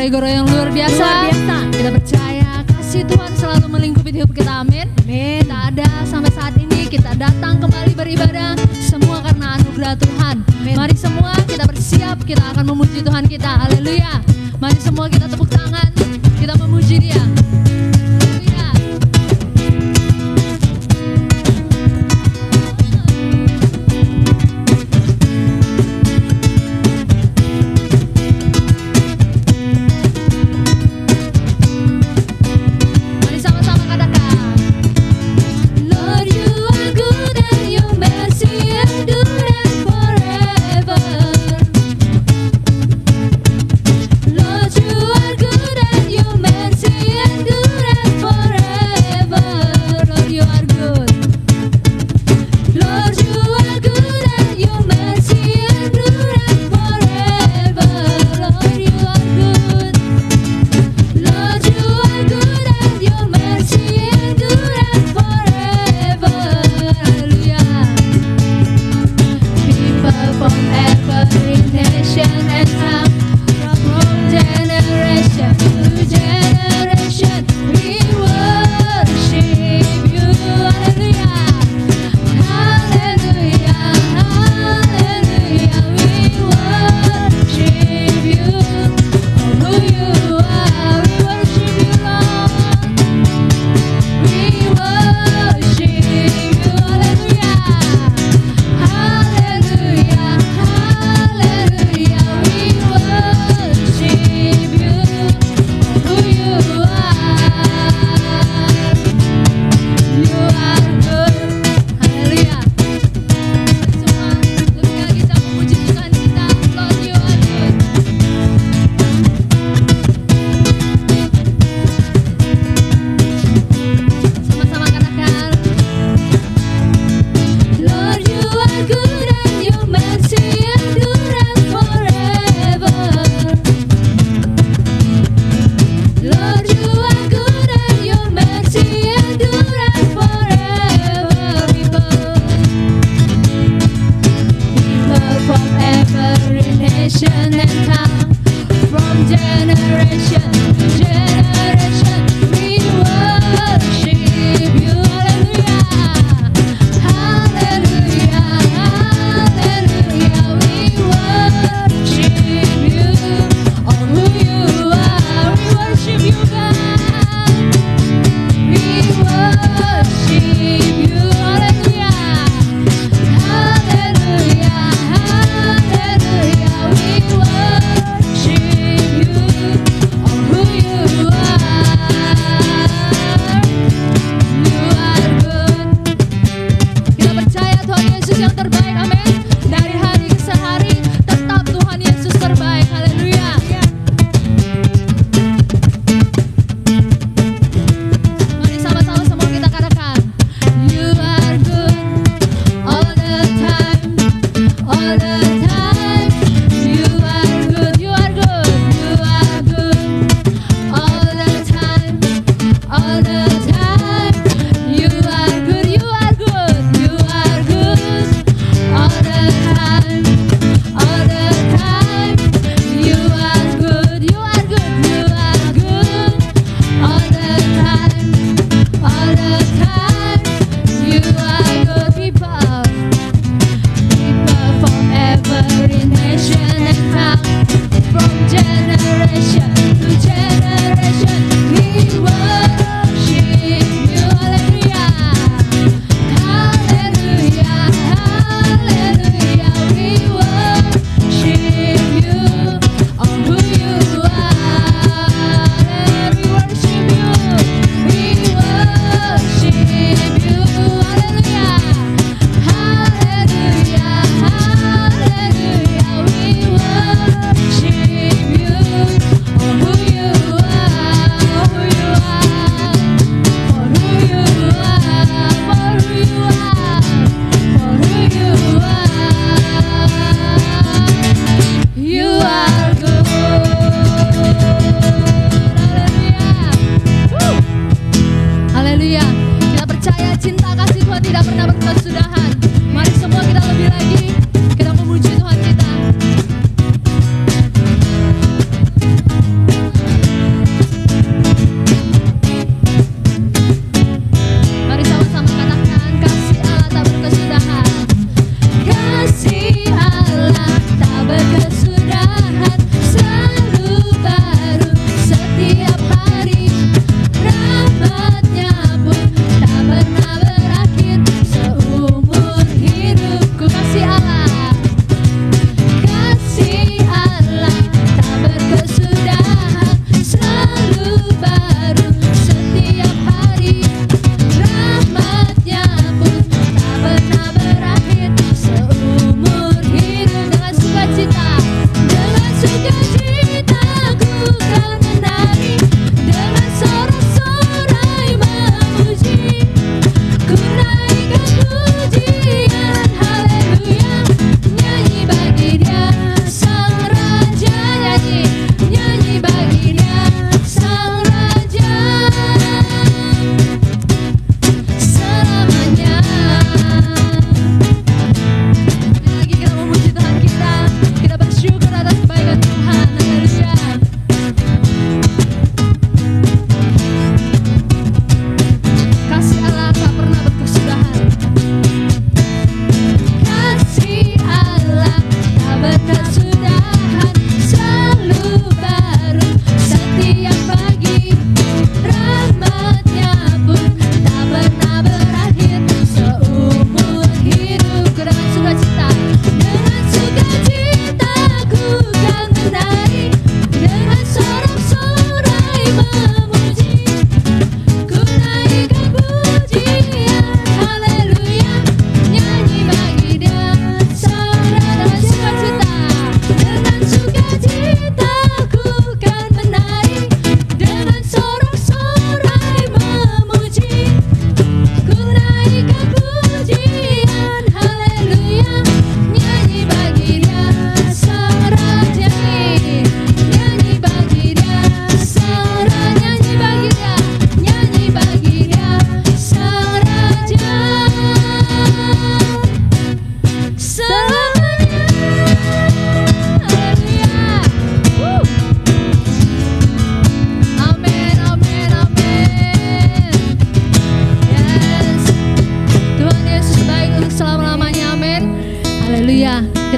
Goro yang luar biasa. Kita percaya kasih Tuhan selalu melingkupi hidup kita, amin. Kita ada sampai saat ini, kita datang kembali beribadah, semua karena anugerah Tuhan. Mari semua kita bersiap, kita akan memuji Tuhan kita, haleluya. Mari semua kita tepuk tangan, kita memuji Dia.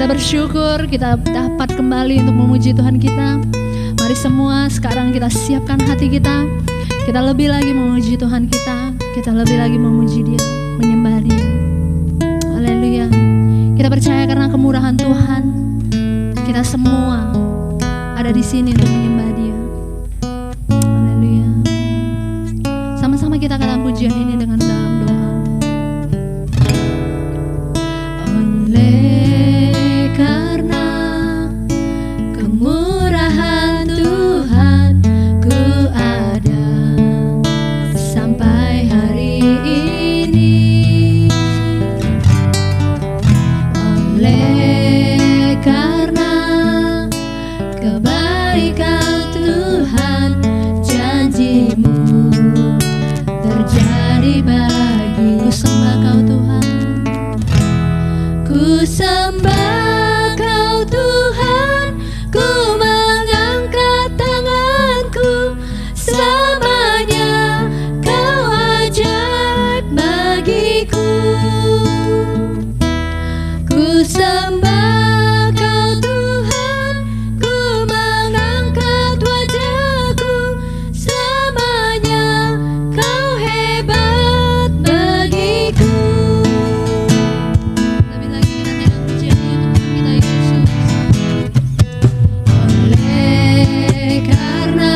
Kita bersyukur kita dapat kembali untuk memuji Tuhan kita. Mari semua sekarang kita siapkan hati kita. Kita lebih lagi memuji Tuhan kita. Kita lebih lagi memuji Dia, menyembah Dia. Haleluya. Kita percaya karena kemurahan Tuhan, kita semua ada di sini untuk menyembah Dia. Haleluya. Sama-sama kita katakan pujian ini dengan dalam doa. Oleh karena kemurahan Tuhan, ku ada sampai hari ini. Oleh karena kebaikan Tuhan, janji-Mu terjadi bagiku. Sembah Kau Tuhan, ku sembah Kau Tuhan, ku mengangkat tanganku. Selamanya Kau ajaib bagiku. Ku sembah Kau Tuhan, ku mengangkat wajahku. Selamanya Kau hebat bagiku. Lebih lagi kita nyanyi pujian ini untuk kita Yesus. Oleh karena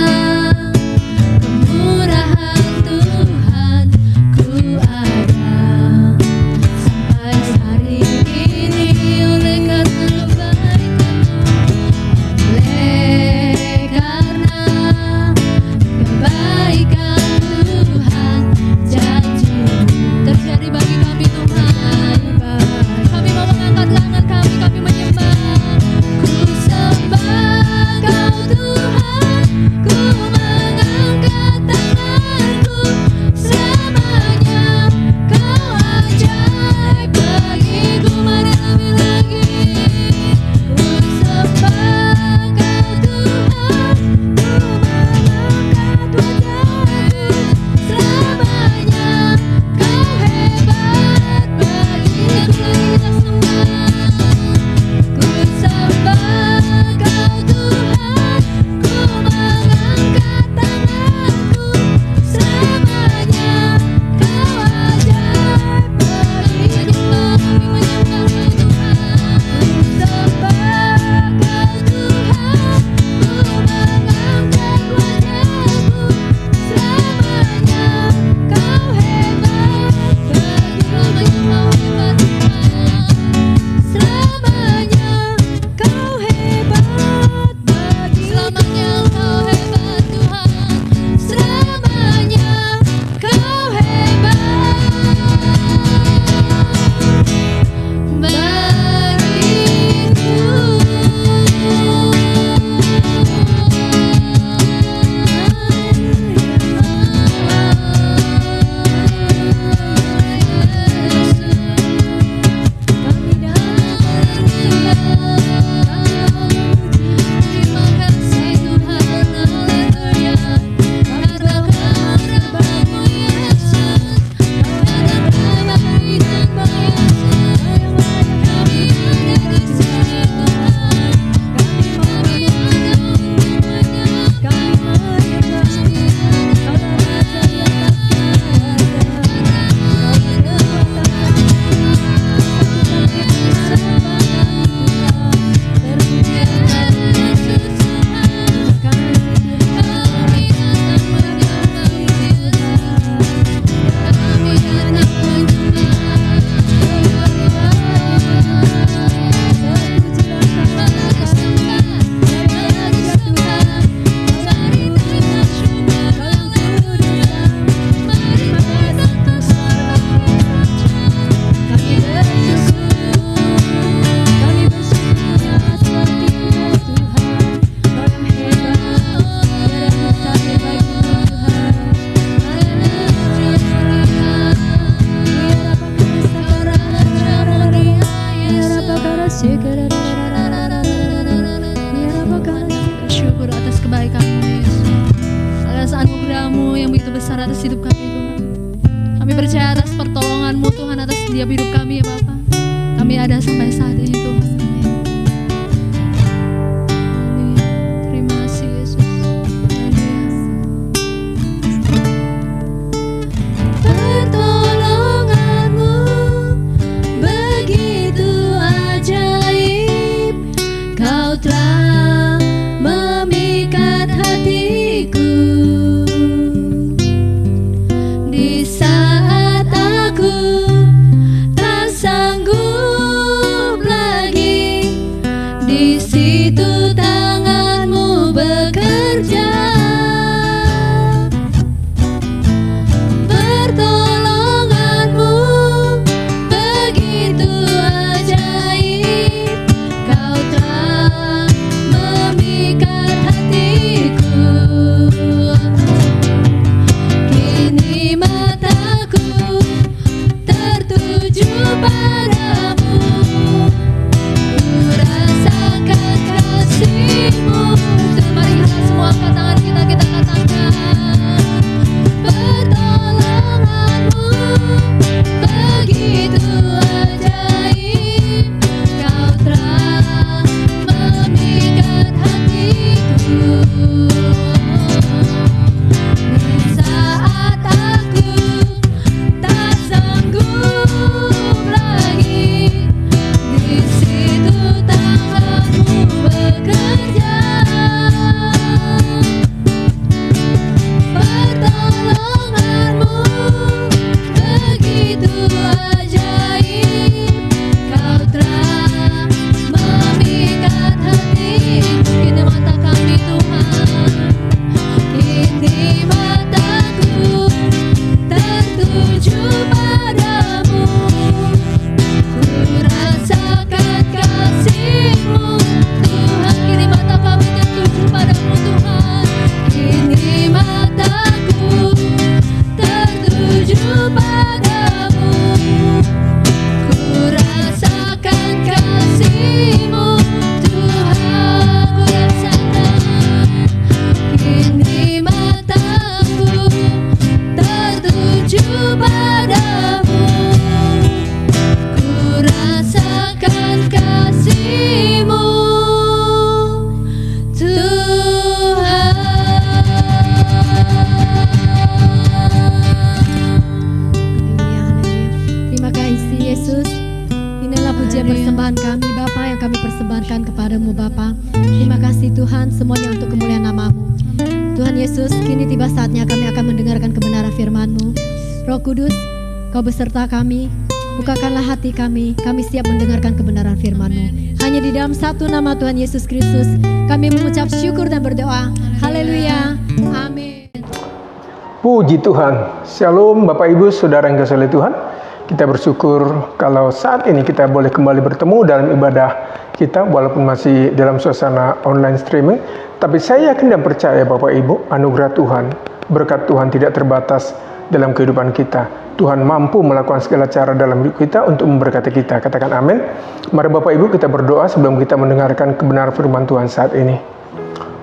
kemurahan Tuhan, ku ada sampai hari ini. Oleh karena kebaikan-Mu, oleh karena kebaikan Tuhan, janji-Mu terjadi bagi kami Tuhan. Kami mau mengangkat tangan kami menyembah. Ku sembah Kau Tuhan, ku mengangkat tanganku. Selamanya Kau ajaib bagiku. Mari lebih lagi. Ku sembah Kau Tuhan, ku mengangkat wajahku. Selamanya Kau hebat bagiku. Kita sembah. Ku sembah Kau Tuhan, ku mengangkat tanganku. Selamanya Kau ajaib bagiku. Kami menyembah Kau Tuhan. Ku sembah Kau Tuhan, ku mengangkat wajahku. Selamanya Kau hebat bagiku. Menyembah hebat Tuhan. Selamanya Kau hebat bagi. Selamanya Kau hebat Tuhan. Selamanya Kau Bersyukur atas kebaikan-Mu Yesus, atas anugerah-Mu yang begitu besar atas hidup kami Tuhan. Kami percaya atas pertolongan-Mu Tuhan atas setiap hidup kami ya Bapa. Kami ada sampai saat ini Tuhan. Amin. persembahan kami Bapa, yang kami persembahkan kepadamu Bapa. Terima kasih Tuhan, semuanya untuk kemuliaan nama-Mu. Tuhan Yesus, kini tiba saatnya kami akan mendengarkan kebenaran firman-Mu. Roh Kudus, Kau beserta kami, bukakanlah hati kami siap mendengarkan kebenaran firman-Mu. Hanya di dalam satu nama Tuhan Yesus Kristus, kami mengucap syukur dan berdoa. Haleluya, amin. Puji Tuhan. Shalom Bapak Ibu Saudara yang kasih oleh Tuhan. Kita bersyukur kalau saat ini kita boleh kembali bertemu dalam ibadah kita walaupun masih dalam suasana online streaming. Tapi saya yakin dan percaya Bapak Ibu, anugerah Tuhan, berkat Tuhan tidak terbatas dalam kehidupan kita. Tuhan mampu melakukan segala cara dalam hidup kita untuk memberkati kita. Katakan amin. Mari Bapak Ibu kita berdoa sebelum kita mendengarkan kebenaran firman Tuhan saat ini.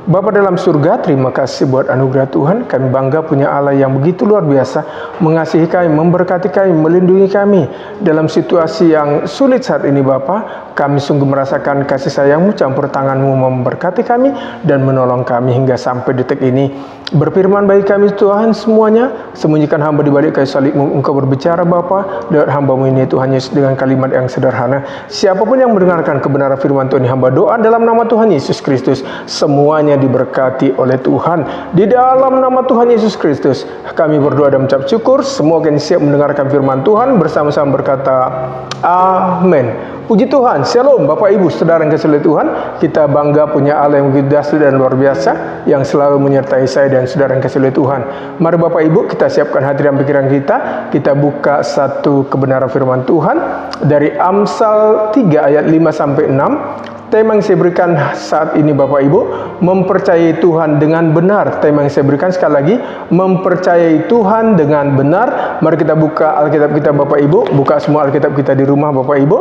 Bapa dalam surga, terima kasih buat anugerah Tuhan. Kami bangga punya Allah yang begitu luar biasa, mengasihi kami, memberkati kami, melindungi kami dalam situasi yang sulit saat ini Bapa. Kami sungguh merasakan kasih sayang-Mu, campur tangan-Mu memberkati kami dan menolong kami hingga sampai detik ini. Berfirman bagi kami Tuhan semuanya, sembunyikan hamba di balik kayu salib-Mu. Engkau berbicara Bapa lewat hamba-Mu ini Tuhan Yesus dengan kalimat yang sederhana. Siapapun yang mendengarkan kebenaran firman Tuhan, hamba doa dalam nama Tuhan Yesus Kristus, semuanya diberkati oleh Tuhan. Di dalam nama Tuhan Yesus Kristus kami berdoa dan mengucap syukur. Semua yang siap mendengarkan firman Tuhan bersama-sama berkata amin. Puji Tuhan. Shalom Bapak Ibu Saudara yang kasih oleh Tuhan. Kita bangga punya Allah yang begitu dahsyat dan luar biasa, yang selalu menyertai saya dan saudara yang kasih oleh Tuhan. Mari Bapak Ibu kita siapkan hati dan pikiran kita. Kita buka satu kebenaran firman Tuhan dari Amsal 3 ayat 5 sampai 6. Tema yang saya berikan saat ini Bapak Ibu, mempercayai Tuhan dengan benar. Tema yang saya berikan sekali lagi, mempercayai Tuhan dengan benar. Mari kita buka Alkitab kita Bapak Ibu. Buka semua Alkitab kita di rumah Bapak Ibu.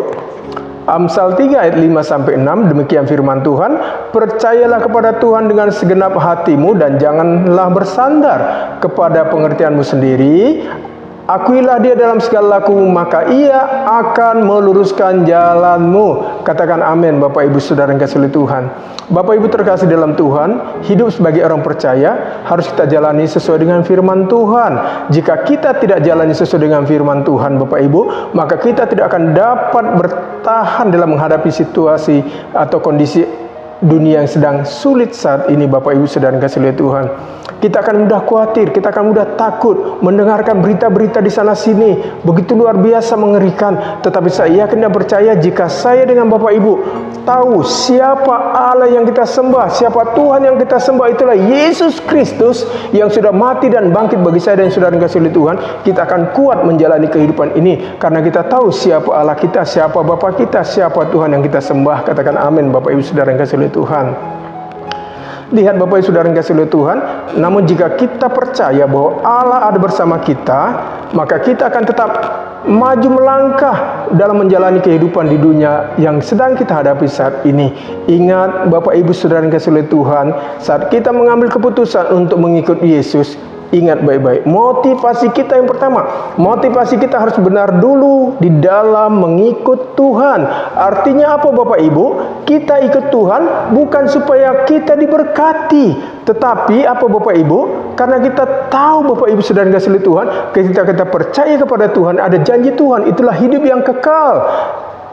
Amsal 3 ayat 5 sampai 6, demikian firman Tuhan. Percayalah kepada Tuhan dengan segenap hatimu dan janganlah bersandar kepada pengertianmu sendiri. Akuilah Dia dalam segala lakumu, maka Ia akan meluruskan jalanmu. Katakan amin Bapak Ibu Saudara yang kasih oleh Tuhan. Bapak Ibu terkasih dalam Tuhan, hidup sebagai orang percaya harus kita jalani sesuai dengan firman Tuhan. Jika kita tidak jalani sesuai dengan firman Tuhan Bapak Ibu, maka kita tidak akan dapat bertahan dalam menghadapi situasi atau kondisi dunia yang sedang sulit saat ini Bapak Ibu Saudara yang kasih oleh Tuhan. Kita akan mudah khawatir, kita akan mudah takut mendengarkan berita-berita di sana sini, begitu luar biasa mengerikan. Tetapi saya yakin dan percaya jika saya dengan Bapak Ibu tahu siapa Allah yang kita sembah, siapa Tuhan yang kita sembah, itulah Yesus Kristus yang sudah mati dan bangkit bagi saya dan saudara yang kasih oleh Tuhan, kita akan kuat menjalani kehidupan ini karena kita tahu siapa Allah kita, siapa Bapa kita, siapa Tuhan yang kita sembah. Katakan amin Bapak Ibu Saudara yang kasih oleh Tuhan. Lihat Bapak Ibu Saudara yang kasih oleh Tuhan, namun jika kita percaya bahwa Allah ada bersama kita, maka kita akan tetap maju melangkah dalam menjalani kehidupan di dunia yang sedang kita hadapi saat ini. Ingat Bapak Ibu Saudara yang kasih oleh Tuhan, saat kita mengambil keputusan untuk mengikut Yesus, ingat baik-baik, motivasi kita yang pertama, motivasi kita harus benar dulu di dalam mengikut Tuhan. Artinya apa Bapak Ibu? Kita ikut Tuhan bukan supaya kita diberkati, tetapi apa Bapak Ibu? Karena kita tahu Bapak Ibu Saudara yang kasih oleh Tuhan, ketika kita percaya kepada Tuhan, ada janji Tuhan, itulah hidup yang kekal.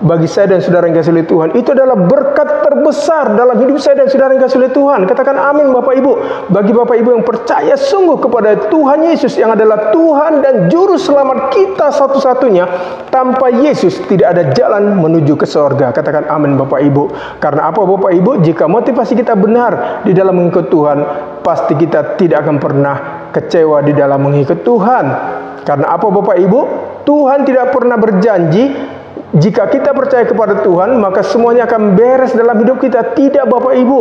Bagi saya dan saudara yang kasih oleh Tuhan, itu adalah berkat terbesar dalam hidup saya dan saudara yang kasih oleh Tuhan. Katakan amin Bapak Ibu. Bagi Bapak Ibu yang percaya sungguh kepada Tuhan Yesus yang adalah Tuhan dan Juru Selamat kita satu-satunya, tanpa Yesus tidak ada jalan menuju ke sorga. Katakan amin Bapak Ibu. Karena apa Bapak Ibu? Jika motivasi kita benar di dalam mengikut Tuhan, pasti kita tidak akan pernah kecewa di dalam mengikut Tuhan. Karena apa Bapak Ibu? Tuhan tidak pernah berjanji jika kita percaya kepada Tuhan, maka semuanya akan beres dalam hidup kita. Tidak Bapak Ibu.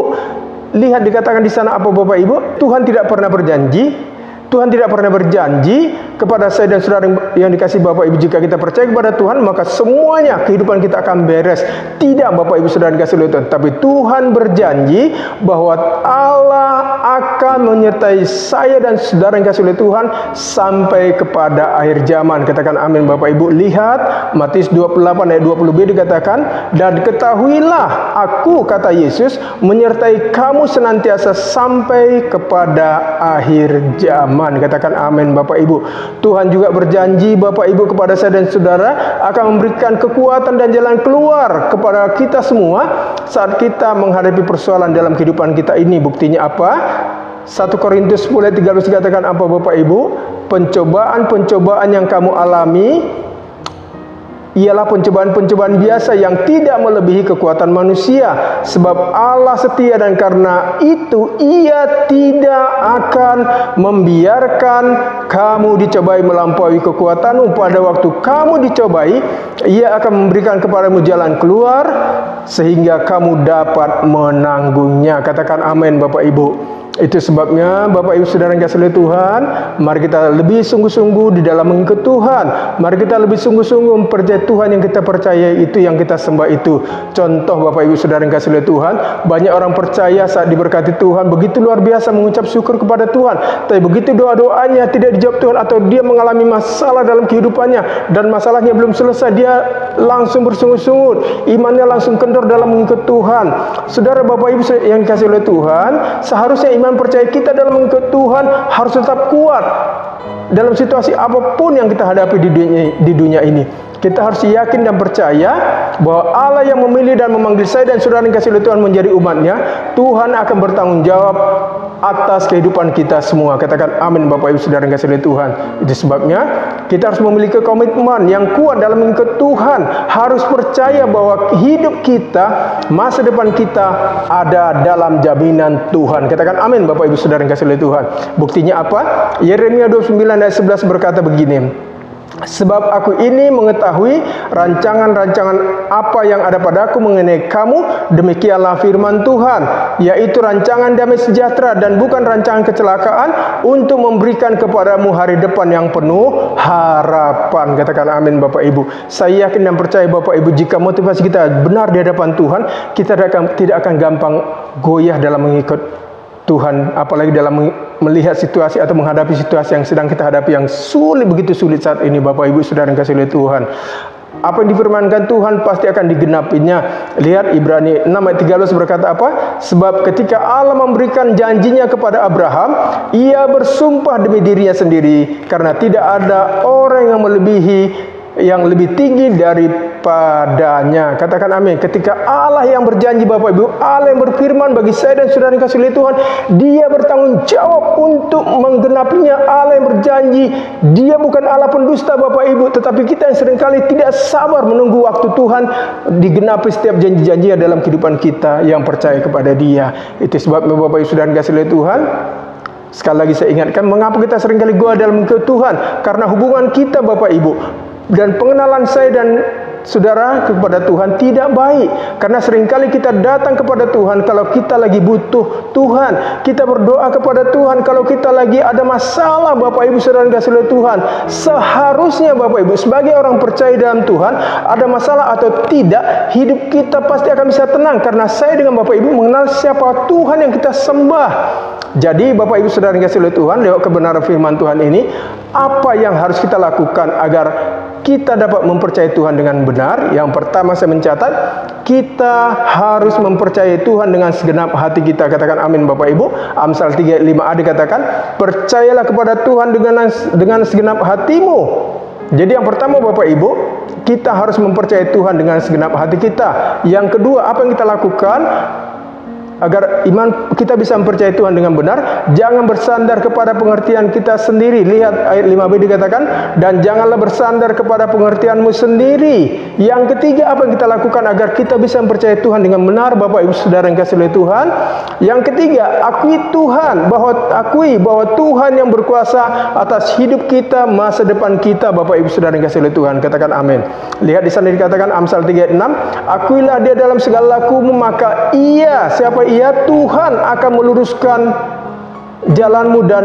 Lihat dikatakan di sana apa Bapak Ibu? Tuhan tidak pernah berjanji. Tuhan tidak pernah berjanji kepada saya dan saudara yang dikasih Bapak Ibu, jika kita percaya kepada Tuhan, maka semuanya kehidupan kita akan beres. Tidak Bapak Ibu saudara yang dikasih oleh Tuhan. Tapi Tuhan berjanji bahwa Allah akan menyertai saya dan saudara yang dikasih oleh Tuhan sampai kepada akhir zaman. Katakan amin Bapak Ibu. Lihat Matius 28 ayat 20b dikatakan, dan ketahuilah aku, kata Yesus, menyertai kamu senantiasa sampai kepada akhir zaman. Katakan amin Bapak Ibu. Tuhan juga berjanji Bapak Ibu kepada saya dan saudara akan memberikan kekuatan dan jalan keluar kepada kita semua saat kita menghadapi persoalan dalam kehidupan kita ini. Buktinya apa? 1 Korintus 10 ayat 13 katakan apa Bapak Ibu? Pencobaan-pencobaan yang kamu alami ialah pencobaan-pencobaan biasa yang tidak melebihi kekuatan manusia, sebab Allah setia dan karena itu Ia tidak akan membiarkan kamu dicobai melampaui kekuatanmu. Pada waktu kamu dicobai, Ia akan memberikan kepadamu jalan keluar sehingga kamu dapat menanggungnya. Katakan amin Bapak Ibu. Itu sebabnya Bapak Ibu Saudara yang kasih oleh Tuhan, mari kita lebih sungguh-sungguh di dalam mengikut Tuhan. Mari kita lebih sungguh-sungguh mempercayai Tuhan yang kita percaya itu, yang kita sembah itu. Contoh Bapak Ibu Saudara yang kasih oleh Tuhan, banyak orang percaya saat diberkati Tuhan begitu luar biasa mengucap syukur kepada Tuhan, tapi begitu doa-doanya tidak dijawab Tuhan atau dia mengalami masalah dalam kehidupannya dan masalahnya belum selesai, dia langsung bersungut-sungut, imannya langsung kendor dalam mengikut Tuhan. Saudara Bapak Ibu yang kasih oleh Tuhan, seharusnya iman percaya kita dalam mengikut Tuhan harus tetap kuat dalam situasi apapun yang kita hadapi di dunia ini. Kita harus yakin dan percaya bahwa Allah yang memilih dan memanggil saya dan saudara yang kasih oleh Tuhan menjadi umatnya, Tuhan akan bertanggung jawab atas kehidupan kita semua. Katakan amin Bapak Ibu Saudara yang kasih oleh Tuhan. Itu sebabnya kita harus memiliki komitmen yang kuat dalam mengikut Tuhan. Harus percaya bahwa hidup kita, masa depan kita ada dalam jaminan Tuhan. Katakan amin Bapak Ibu Saudara yang kasih oleh Tuhan. Buktinya apa? Yeremia 29 ayat 11 berkata begini, sebab aku ini mengetahui rancangan-rancangan apa yang ada padaku mengenai kamu, demikianlah firman Tuhan, yaitu rancangan damai sejahtera dan bukan rancangan kecelakaan, untuk memberikan kepadamu hari depan yang penuh harapan. Katakan amin Bapak Ibu. Saya yakin dan percaya Bapak Ibu, jika motivasi kita benar di hadapan Tuhan, kita tidak akan gampang goyah dalam mengikut Tuhan, apalagi dalam melihat situasi atau menghadapi situasi yang sedang kita hadapi yang sulit, begitu sulit saat ini Bapak Ibu Saudara yang kasih oleh Tuhan. Apa yang difirmankan Tuhan pasti akan digenapinya. Lihat Ibrani 6 ayat 13 berkata apa? Sebab ketika Allah memberikan janjinya kepada Abraham, Ia bersumpah demi dirinya sendiri, karena tidak ada orang yang lebih tinggi daripadanya. Katakan amin. Ketika Allah yang berjanji Bapak Ibu, Allah yang berfirman bagi saya dan saudara yang kasih oleh Tuhan, Dia bertanggung jawab untuk menggenapinya. Allah yang berjanji, Dia bukan Allah pendusta Bapak Ibu, tetapi kita yang seringkali tidak sabar menunggu waktu Tuhan digenapi setiap janji-janjinya dalam kehidupan kita yang percaya kepada Dia. Itu sebabnya Bapak Ibu saudara yang kasih oleh Tuhan, sekali lagi saya ingatkan, mengapa kita seringkali goyah dalam mengikut Tuhan? Karena hubungan kita Bapak Ibu dan pengenalan saya dan saudara kepada Tuhan tidak baik. Karena seringkali kita datang kepada Tuhan kalau kita lagi butuh Tuhan. Kita berdoa kepada Tuhan kalau kita lagi ada masalah Bapak Ibu saudara yang kasih oleh Tuhan. Seharusnya Bapak Ibu sebagai orang percaya dalam Tuhan, ada masalah atau tidak, hidup kita pasti akan bisa tenang. Karena saya dengan Bapak Ibu mengenal siapa Tuhan yang kita sembah. Jadi Bapak Ibu saudara yang kasih oleh Tuhan, lewat kebenaran firman Tuhan ini, apa yang harus kita lakukan agar kita dapat mempercayai Tuhan dengan benar? Yang pertama saya mencatat, kita harus mempercayai Tuhan dengan segenap hati kita. Katakan amin Bapak Ibu. Amsal 3:5a dikatakan, percayalah kepada Tuhan dengan segenap hatimu. Jadi yang pertama Bapak Ibu, kita harus mempercayai Tuhan dengan segenap hati kita. Yang kedua, apa yang kita lakukan agar iman kita bisa mempercayai Tuhan dengan benar? Jangan bersandar kepada pengertian kita sendiri. Lihat ayat 5b dikatakan, dan janganlah bersandar kepada pengertianmu sendiri. Yang ketiga, apa yang kita lakukan agar kita bisa mempercayai Tuhan dengan benar Bapak Ibu saudara yang kasih oleh Tuhan? Yang ketiga, akui bahwa Tuhan yang berkuasa atas hidup kita, masa depan kita Bapak Ibu saudara yang kasih oleh Tuhan. Katakan amin. Lihat di sana dikatakan Amsal 3:6, akuilah Dia dalam segala lakumu, maka Ia, siapa Ia? Tuhan akan meluruskan jalanmu dan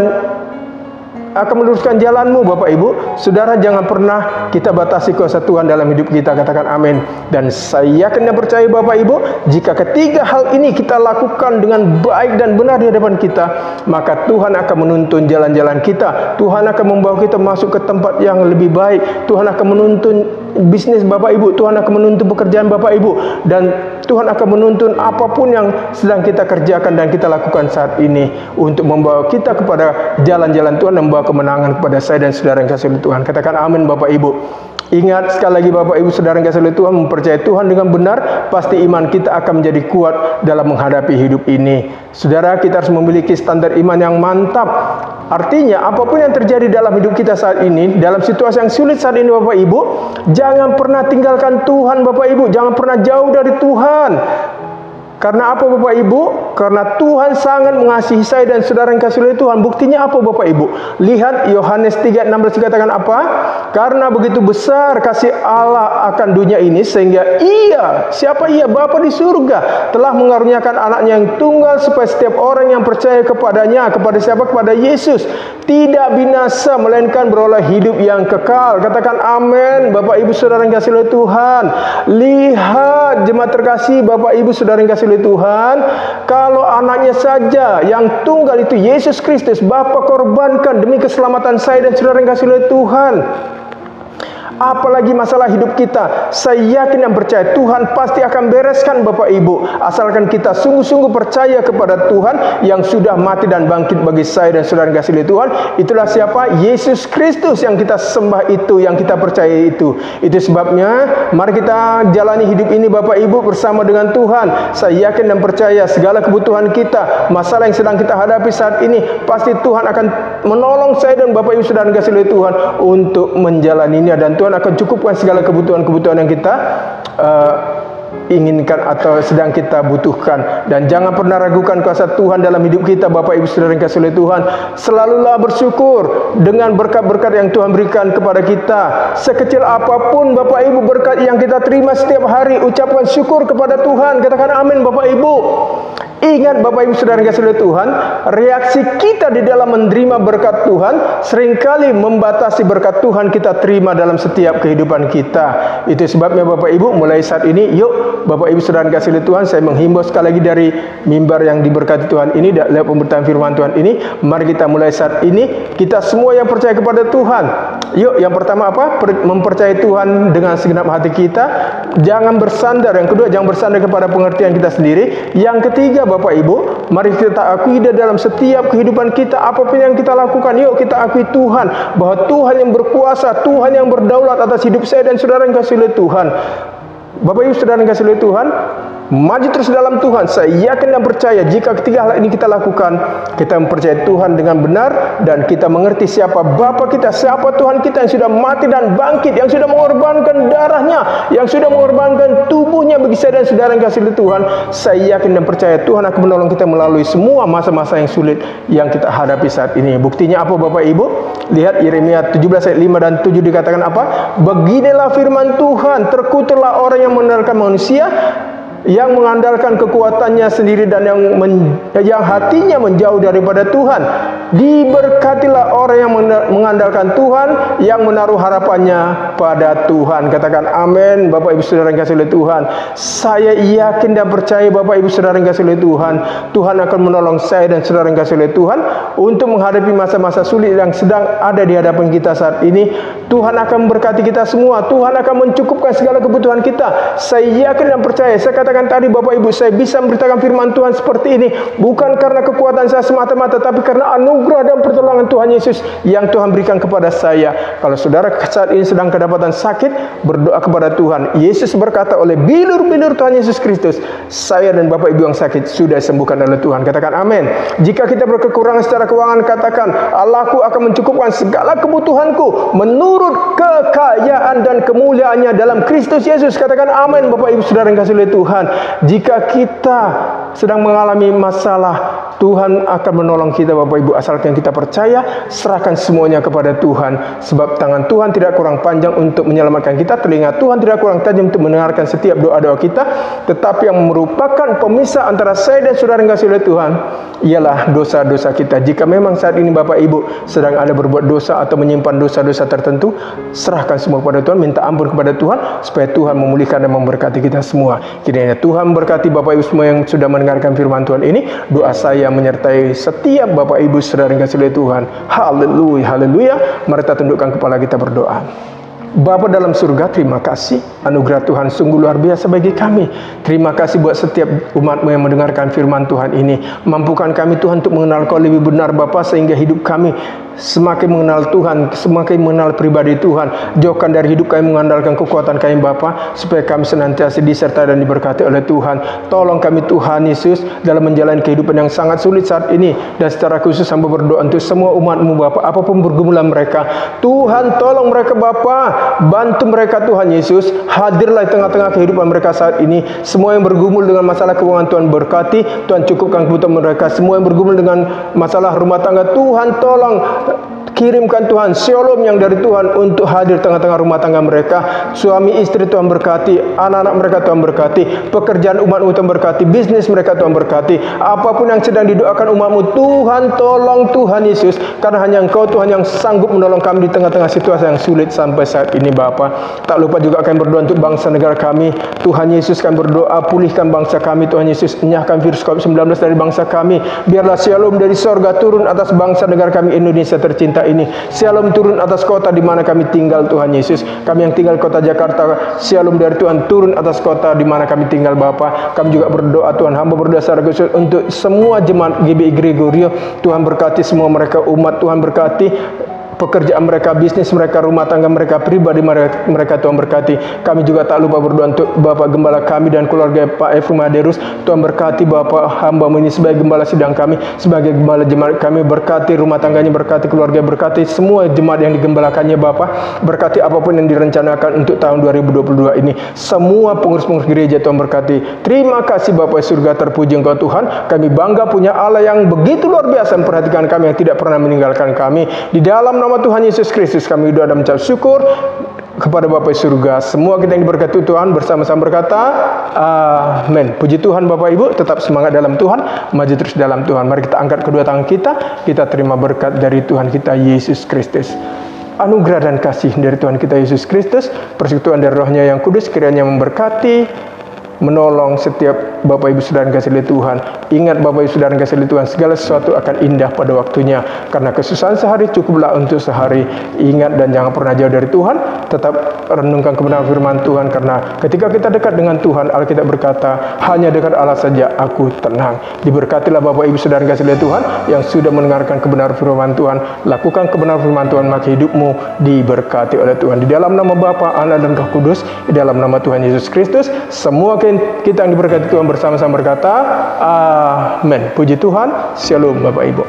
akan meluruskan jalanmu Bapak Ibu. Saudara, jangan pernah kita batasi kuasa Tuhan dalam hidup kita. Katakan amin. Dan saya yakin dan percaya Bapak Ibu, jika ketiga hal ini kita lakukan dengan baik dan benar di hadapan kita, maka Tuhan akan menuntun jalan-jalan kita. Tuhan akan membawa kita masuk ke tempat yang lebih baik. Tuhan akan menuntun bisnis Bapak Ibu. Tuhan akan menuntun pekerjaan Bapak Ibu. Dan Tuhan akan menuntun apapun yang sedang kita kerjakan dan kita lakukan saat ini untuk membawa kita kepada jalan-jalan Tuhan dan membawa kemenangan kepada saya dan saudara yang kasih oleh Tuhan. Katakan amin Bapak Ibu. Ingat sekali lagi Bapak Ibu saudara yang kasih oleh Tuhan, mempercayai Tuhan dengan benar, pasti iman kita akan menjadi kuat dalam menghadapi hidup ini. Saudara, kita harus memiliki standar iman yang mantap. Artinya apapun yang terjadi dalam hidup kita saat ini, dalam situasi yang sulit saat ini Bapak Ibu, jangan pernah tinggalkan Tuhan Bapak Ibu, jangan pernah jauh dari Tuhan. Karena apa Bapak Ibu? Karena Tuhan sangat mengasihi saya dan saudara yang kasih oleh Tuhan. Buktinya apa Bapak Ibu? Lihat Yohanes 3:16 dikatakan apa? Karena begitu besar kasih Allah akan dunia ini, sehingga Ia, siapa Ia? Bapa di surga, telah mengaruniakan anaknya yang tunggal, supaya setiap orang yang percaya kepadanya, kepada siapa? Kepada Yesus, tidak binasa, melainkan beroleh hidup yang kekal. Katakan amin Bapak Ibu saudara yang kasih oleh Tuhan. Lihat jemaat terkasih Bapak Ibu saudara yang kasih oleh Tuhan, kalau anaknya saja yang tunggal itu Yesus Kristus Bapa korbankan demi keselamatan saya dan saudara yang kasih oleh Tuhan, apalagi masalah hidup kita, saya yakin dan percaya Tuhan pasti akan bereskan Bapak Ibu, asalkan kita sungguh-sungguh percaya kepada Tuhan yang sudah mati dan bangkit bagi saya dan saudara yang kasih oleh Tuhan. Itulah siapa? Yesus Kristus yang kita sembah itu, yang kita percaya itu. Itu sebabnya mari kita jalani hidup ini Bapak Ibu bersama dengan Tuhan. Saya yakin dan percaya segala kebutuhan kita, masalah yang sedang kita hadapi saat ini, pasti Tuhan akan menolong saya dan Bapak Ibu saudara yang kasih oleh Tuhan untuk menjalaninya, dan Tuhan akan cukupkan segala kebutuhan-kebutuhan yang kita inginkan atau sedang kita butuhkan. Dan jangan pernah ragukan kuasa Tuhan dalam hidup kita Bapak Ibu saudara yang kasih oleh Tuhan. Selalulah bersyukur dengan berkat-berkat yang Tuhan berikan kepada kita. Sekecil apapun Bapak Ibu berkat yang kita terima setiap hari, ucapkan syukur kepada Tuhan. Katakan amin Bapak Ibu. Ingat Bapak Ibu saudara yang kasih oleh Tuhan, reaksi kita di dalam menerima berkat Tuhan seringkali membatasi berkat Tuhan kita terima dalam setiap kehidupan kita. Itu sebabnya Bapak Ibu, mulai saat ini yuk Bapak Ibu saudara yang kasih oleh Tuhan, saya menghimbau sekali lagi dari mimbar yang diberkati Tuhan ini, lewat pemberitaan firman Tuhan ini, mari kita mulai saat ini, kita semua yang percaya kepada Tuhan, yuk yang pertama apa? Mempercayai Tuhan dengan segenap hati kita. Jangan bersandar. Yang kedua, jangan bersandar kepada pengertian kita sendiri. Yang ketiga Bapak Ibu, mari kita akui dalam setiap kehidupan kita, apapun yang kita lakukan, yuk kita akui Tuhan, bahwa Tuhan yang berkuasa, Tuhan yang berdaulat atas hidup saya dan saudara yang kasih oleh Tuhan. Bapak Ibu saudara yang kasih oleh Tuhan, maju terus dalam Tuhan. Saya yakin dan percaya jika ketiga hal ini kita lakukan, kita mempercayai Tuhan dengan benar, dan kita mengerti siapa Bapa kita, siapa Tuhan kita yang sudah mati dan bangkit, yang sudah mengorbankan darahnya, yang sudah mengorbankan tubuhnya bagi saya dan saudara yang kasih oleh Tuhan. Saya yakin dan percaya Tuhan akan menolong kita melalui semua masa-masa yang sulit yang kita hadapi saat ini. Buktinya apa Bapak Ibu? Lihat Yeremia 17 ayat 5 dan 7 dikatakan apa? Beginilah firman Tuhan, terkutuklah orang yang mengandalkan manusia, yang mengandalkan kekuatannya sendiri, dan yang hatinya menjauh daripada Tuhan. Diberkatilah orang yang mengandalkan Tuhan, yang menaruh harapannya pada Tuhan. Katakan amin Bapak Ibu saudara yang kasih oleh Tuhan. Saya yakin dan percaya Bapak Ibu saudara yang kasih oleh Tuhan, Tuhan akan menolong saya dan saudara yang kasih oleh Tuhan untuk menghadapi masa-masa sulit yang sedang ada di hadapan kita saat ini. Tuhan akan memberkati kita semua. Tuhan akan mencukupkan segala kebutuhan kita. Saya yakin dan percaya. Saya katakan tadi Bapak Ibu, saya bisa memberitakan firman Tuhan seperti ini bukan karena kekuatan saya semata-mata, tapi karena anugerah dan pertolongan Tuhan Yesus yang Tuhan berikan kepada saya. Kalau saudara saat ini sedang kedapatan sakit, berdoa kepada Tuhan. Yesus berkata oleh bilur-bilur Tuhan Yesus Kristus, saya dan Bapak Ibu yang sakit sudah disembuhkan oleh Tuhan. Katakan amin. Jika kita berkekurangan secara keuangan, katakan Allahku akan mencukupkan segala kebutuhanku menurut kekayaan dan kemuliaannya dalam Kristus Yesus. Katakan amin Bapak Ibu saudara yang kasih oleh Tuhan. Jika kita sedang mengalami masalah, Tuhan akan menolong kita Bapak Ibu, asalkan kita percaya, serahkan semuanya kepada Tuhan. Sebab tangan Tuhan tidak kurang panjang untuk menyelamatkan kita, telinga Tuhan tidak kurang tajam untuk mendengarkan setiap doa-doa kita. Tetapi yang merupakan pemisah antara saya dan saudara yang kasih oleh Tuhan ialah dosa-dosa kita. Jika memang saat ini Bapak Ibu sedang ada berbuat dosa atau menyimpan dosa-dosa tertentu, serahkan semua kepada Tuhan, minta ampun kepada Tuhan, supaya Tuhan memulihkan dan memberkati kita semua. Kiranya Tuhan berkati Bapak Ibu semua yang sudah mendengarkan firman Tuhan ini. Doa saya menyertai setiap Bapak Ibu saudara yang kasih oleh Tuhan. Haleluya, haleluya. Mari kita tundukkan kepala kita berdoa. Bapa dalam surga, terima kasih. Anugerah Tuhan sungguh luar biasa bagi kami. Terima kasih buat setiap umat-Mu yang mendengarkan firman Tuhan ini. Mampukan kami Tuhan untuk mengenal Kau lebih benar Bapa, sehingga hidup kami semakin mengenal Tuhan, semakin mengenal pribadi Tuhan. Jauhkan dari hidup kami mengandalkan kekuatan kami Bapa, supaya kami senantiasa disertai dan diberkati oleh Tuhan. Tolong kami Tuhan Yesus dalam menjalani kehidupan yang sangat sulit saat ini. Dan secara khusus hamba berdoa untuk semua umat-Mu Bapa, apapun pergumulan mereka, Tuhan tolong mereka Bapa, bantu mereka Tuhan Yesus. Hadirlah di tengah-tengah kehidupan mereka saat ini. Semua yang bergumul dengan masalah keuangan Tuhan berkati, Tuhan cukupkan kebutuhan mereka. Semua yang bergumul dengan masalah rumah tangga, Tuhan tolong kirimkan Tuhan shalom yang dari Tuhan untuk hadir tengah-tengah rumah tangga mereka. Suami istri Tuhan berkati, anak-anak mereka Tuhan berkati, pekerjaan umat-Mu Tuhan berkati, bisnis mereka Tuhan berkati. Apapun yang sedang didoakan umat-Mu, Tuhan tolong Tuhan Yesus, karena hanya Engkau Tuhan yang sanggup menolong kami di tengah-tengah situasi yang sulit sampai saat ini Bapa. Tak lupa juga kami berdoa untuk bangsa negara kami. Tuhan Yesus, kami berdoa pulihkan bangsa kami Tuhan Yesus, enyahkan virus COVID-19 dari bangsa kami. Biarlah shalom dari sorga turun atas bangsa negara kami Indonesia tercinta ini. Shalom turun atas kota di mana kami tinggal Tuhan Yesus. Kami yang tinggal kota Jakarta, shalom dari Tuhan turun atas kota di mana kami tinggal Bapa. Kami juga berdoa Tuhan, hamba berdoa secara khusus untuk semua jemaat GBI Gregorio. Tuhan berkati semua mereka, umat Tuhan berkati pekerjaan mereka, bisnis mereka, rumah tangga mereka, pribadi mereka Tuhan berkati. Kami juga tak lupa berdoa untuk Bapak Gembala kami dan keluarga Pak Efrem Aderus. Tuhan berkati Bapak hamba-Mu ini sebagai gembala sidang kami, sebagai gembala jemaat kami. Berkati rumah tangganya, berkati keluarga, berkati semua jemaat yang digembalakannya Bapak. Berkati apapun yang direncanakan untuk tahun 2022 ini. Semua pengurus-pengurus gereja Tuhan berkati. Terima kasih Bapak surga, terpuji Engkau Tuhan. Kami bangga punya Allah yang begitu luar biasa memperhatikan kami, yang tidak pernah meninggalkan kami. Di dalam nama Tuhan Yesus Kristus kami doa dan mengucap syukur kepada Bapa surga. Semua kita yang diberkati Tuhan bersama-sama berkata amin. Puji Tuhan Bapak Ibu, tetap semangat dalam Tuhan, maju terus dalam Tuhan. Mari kita angkat kedua tangan kita terima berkat dari Tuhan kita Yesus Kristus. Anugerah dan kasih dari Tuhan kita Yesus Kristus, persekutuan dari Roh-Nya yang kudus kiranya memberkati, menolong setiap Bapak Ibu Saudara yang kasih oleh Tuhan. Ingat Bapak Ibu Saudara yang kasih oleh Tuhan, segala sesuatu akan indah pada waktunya. Karena kesusahan sehari cukuplah untuk sehari. Ingat dan jangan pernah jauh dari Tuhan. Tetap renungkan kebenaran firman Tuhan, karena ketika kita dekat dengan Tuhan, Alkitab berkata, hanya dekat Allah saja aku tenang. Diberkatilah Bapak Ibu Saudara yang kasih oleh Tuhan, yang sudah mendengarkan kebenaran firman Tuhan. Lakukan kebenaran firman Tuhan, maka hidupmu diberkati oleh Tuhan. Di dalam nama Bapa, Anak dan Roh Kudus, di dalam nama Tuhan Yesus Kristus, semua kita yang diberkati Tuhan bersama-sama berkata amin. Puji Tuhan. Shalom Bapak Ibu.